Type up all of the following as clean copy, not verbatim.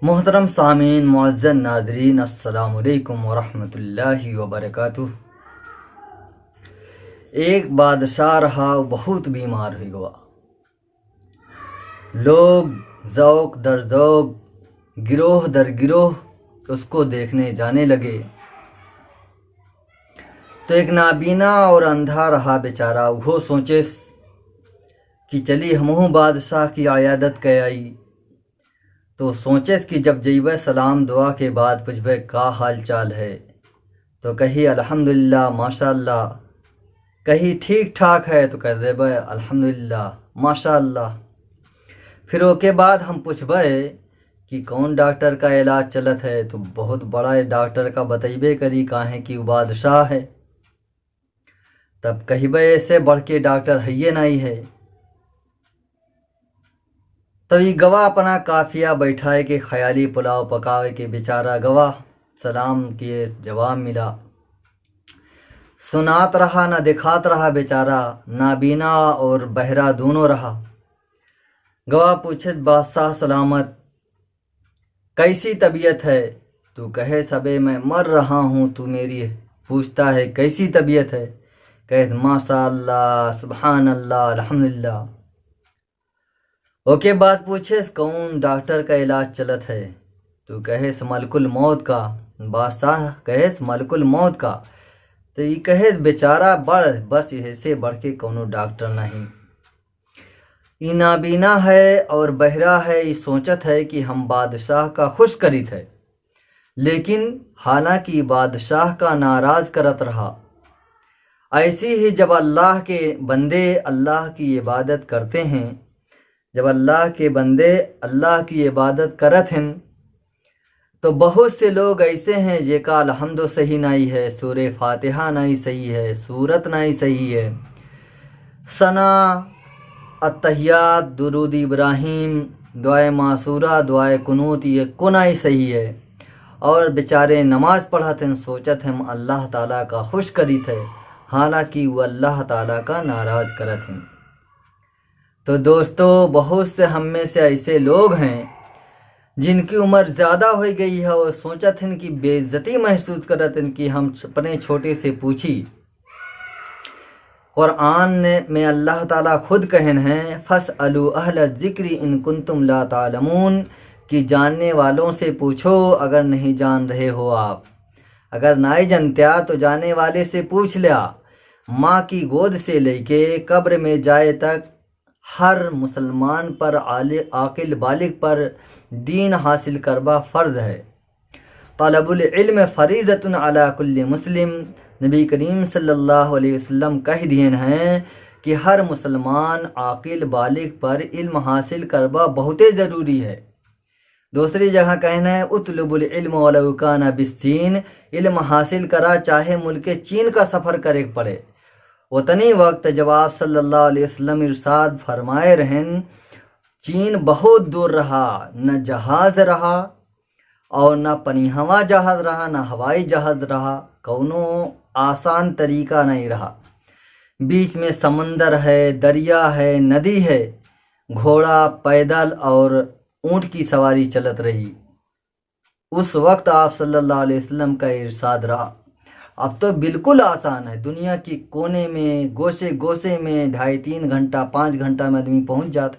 मोहतरम सामीन मुअज़्ज़ज़ नाज़रीन अस्सलामु अलैकुम वरहमतुल्लाहि वबरकातुह। एक बादशाह रहा, बहुत बीमार हुई हुआ। लोग ज़ौक़ दर ज़ौक़, गिरोह दर गिरोह उसको देखने जाने लगे। तो एक नाबीना और अंधा रहा बेचारा, वो सोचे कि चली हमहू बादशाह की आयादत के आई। तो सोचे कि जब जइबे सलाम दुआ के बाद पूछबे का हाल चाल है, तो कही अल्हम्दुलिल्लाह माशाअल्लाह, कही ठीक ठाक है तो कह देबे अल्हम्दुलिल्लाह माशाअल्लाह। फिर ओके बाद हम पूछबे कि कौन डॉक्टर का इलाज चलत है, तो बहुत बड़ा डॉक्टर का बतैबे करी काहे कि वो बादशाह है। तब कहिबे ऐसे बढ़ के डॉक्टर है नहीं है। तो ये गवाह अपना काफिया बैठाए के ख्याली पुलाव पकावे के बेचारा गवाह सलाम किए जवाब मिला। सुनात रहा ना दिखात रहा बेचारा, नाबीना और बहरा दोनों रहा। गवाह पूछे बादशाह सलामत, कैसी तबीयत है? तू कहे सबे मैं मर रहा हूँ, तू मेरी पूछता है कैसी तबीयत है? कहे माशाअल्लाह सुभान अल्लाह अल्हम्दुलिल्लाह। ओके बाद पूछे कौन डॉक्टर का इलाज चलत है? तू कहे मलकुल मौत का। बादशाह कहे मलकुल मौत का। तो ये कहे बेचारा बढ़, बस ऐसे बढ़ के कोनो डॉक्टर नहीं। ये नाबीना है और बहरा है, ये सोचत है कि हम बादशाह का खुश करीत है, लेकिन हालांकि बादशाह का नाराज करत रहा। ऐसी ही जब अल्लाह के बंदे अल्लाह की इबादत करते हैं, जब अल्लाह के बंदे अल्लाह की इबादत करत हैं, तो बहुत से लोग ऐसे हैं जेका अल्हम्दु सही नहीं है, सूरे फातिहा नहीं सही है, सूरत नहीं सही है, सना अत्तहियात दुरूद इब्राहिम दुआए मासूरा दुआए कुनूत ये को नहीं सही है। और बेचारे नमाज पढ़त हैं, सोचत हम अल्लाह ताला का खुश करीत है, हालांकि वो अल्लाह ताला का नाराज करत हैं। तो दोस्तों, बहुत से हम में से ऐसे लोग हैं जिनकी उम्र ज़्यादा हो गई है और सोचत हैं कि बेइज्जती महसूस करत हैं कि हम अपने छोटे से पूछी। कुरान में अल्लाह ताला खुद कहन हैं फस्अलू अहल ज़िक्री इन कुंतुम ला तालमून, कि जानने वालों से पूछो अगर नहीं जान रहे हो आप। अगर नहीं जानत्या तो जाने वाले से पूछ लिया। माँ की गोद से लेके कब्र में जाए तक हर मुसलमान पर आकिल बालिग पर दीन हासिल करवा फ़र्ज है। तलबुल इल्म फ़रीज़तुन अला कुल्ली मुस्लिम, नबी करीम सल्लल्लाहु अलैहि वसल्लम कह दिए हैं कि हर मुसलमान आकिल बालिग पर इल्म हासिल करवा बहुत ज़रूरी है। दूसरी जगह कहना है उतलुबुल इल्म वलौ काना बिस्सीन, इल्म हासिल करा चाहे मुल्क चीन का सफ़र करे पड़े। उतनी वक्त जब आप सल्लल्लाहु अलैहि वसल्लम इरशाद फरमाए रहन, चीन बहुत दूर रहा, न जहाज़ रहा और न पनिहवा जहाज़ रहा, न हवाई जहाज़ रहा, कौनो आसान तरीका नहीं रहा। बीच में समंदर है, दरिया है, नदी है, घोड़ा पैदल और ऊँट की सवारी चलत रही। उस वक्त आप सल्लल्लाहु अलैहि वसल्लम का इरशाद रहा। अब तो बिल्कुल आसान है, दुनिया की कोने में गोशे गोशे में 2.5-3 घंटा 5 घंटा में आदमी पहुंच जाता।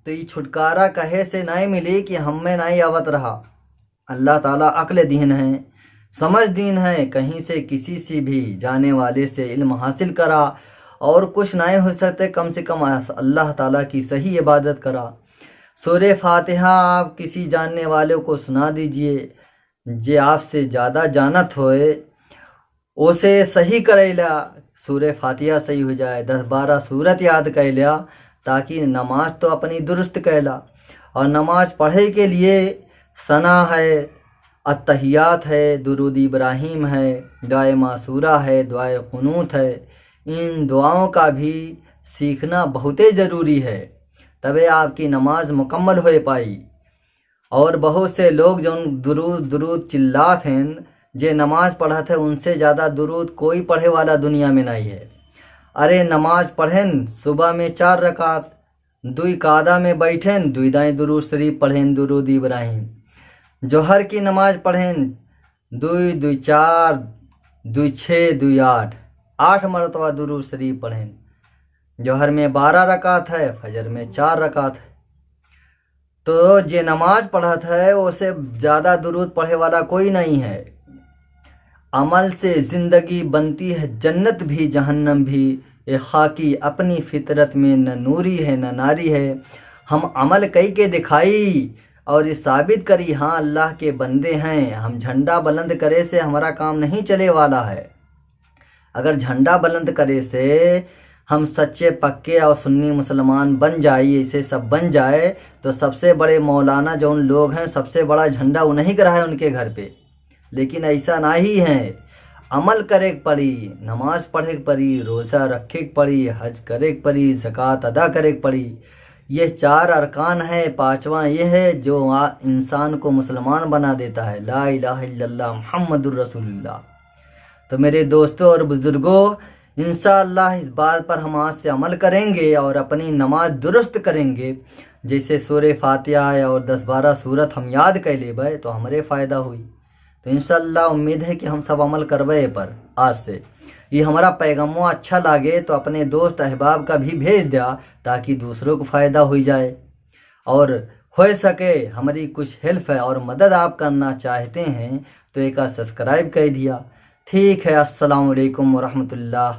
तो ये छुटकारा कहे से नहीं मिली कि हम में नहीं आवत रहा। अल्लाह ताला अक्ल दीन है, समझ दीन है, कहीं से किसी से भी जाने वाले से इल्म हासिल करा और कुछ नहीं हो सकते, कम से कम अल्लाह ताला की सही इबादत करा। सूरे फातिहा आप किसी जानने वाले को सुना दीजिए, जे आपसे ज़्यादा जानत होए उसे सही करेला, सूरे फातिहा सही हो जाए, 10-12 सूरत याद कर लिया, ताकि नमाज तो अपनी दुरुस्त कैला। और नमाज पढ़े के लिए सना है, अत्तहियात है, दुरूद इब्राहिम है, दुआए मासूरा है, दुआए कुनूत है, इन दुआओं का भी सीखना बहुत ज़रूरी है, तबे आपकी नमाज मुकम्मल हो पाई। और बहुत से लोग जो दुरूद चिल्लात हैं, जे नमाज पढ़त है, उनसे ज़्यादा दुरूद कोई पढ़े वाला दुनिया में नहीं है। अरे नमाज पढ़ें सुबह में 4 रकात, दुई कादा में बैठें दुई दाएं दुरूद शरीफ पढ़ें दुरूद इब्राहिम। जोहर की नमाज पढ़ें दुई दुई चार दुई छः दुई आठ, 8 मरतबा दुरूद शरीफ पढ़ें। जोहर में 12 रकात है, फजर में 4 रकात है। तो जे नमाज पढ़त है उसे ज़्यादा दुरूद पढ़े वाला कोई नहीं है। अमल से ज़िंदगी बनती है जन्नत भी जहन्नम भी, ये खाकी अपनी फितरत में न नूरी है न नारी है। हम अमल कई के दिखाई और ये साबित करी हाँ अल्लाह के बंदे हैं। हम झंडा बुलंद करे से हमारा काम नहीं चले वाला है। अगर झंडा बुलंद करे से हम सच्चे पक्के और सुन्नी मुसलमान बन जाए, ऐसे सब बन जाए तो सबसे बड़े मौलाना जो उन लोग हैं सबसे बड़ा झंडा उन्हीं का है उनके घर पे। लेकिन ऐसा ना ही है। अमल करे पड़ी, नमाज पढ़े पड़ी, रोज़ा रखे पड़ी, हज करे पड़ी, ज़कात अदा करे पड़ी। ये 4 अरकान है। 5वां ये है जो इंसान को मुसलमान बना देता है, ला इलाहा इल्लल्लाह मुहम्मदुर रसूलुल्लाह। तो मेरे दोस्तों और बुज़ुर्गों, इंशाअल्लाह इस बात पर हम आज से अमल करेंगे और अपनी नमाज दुरुस्त करेंगे। जैसे सूरह फातिहा और 10-12 सूरत हम याद कर लेबै तो हमारे फ़ायदा हुई। तो इंशाअल्लाह उम्मीद है कि हम सब अमल करवे पर आज से। ये हमारा पैगाम अच्छा लगे तो अपने दोस्त अहबाब का भी भेज दिया ताकि दूसरों को फ़ायदा हो जाए और हो सके हमारी कुछ हेल्प है और मदद आप करना चाहते हैं तो एक सब्सक्राइब कर दिया। ठीक है, अस्सलाम वालेकुम वरहमतुल्लाह।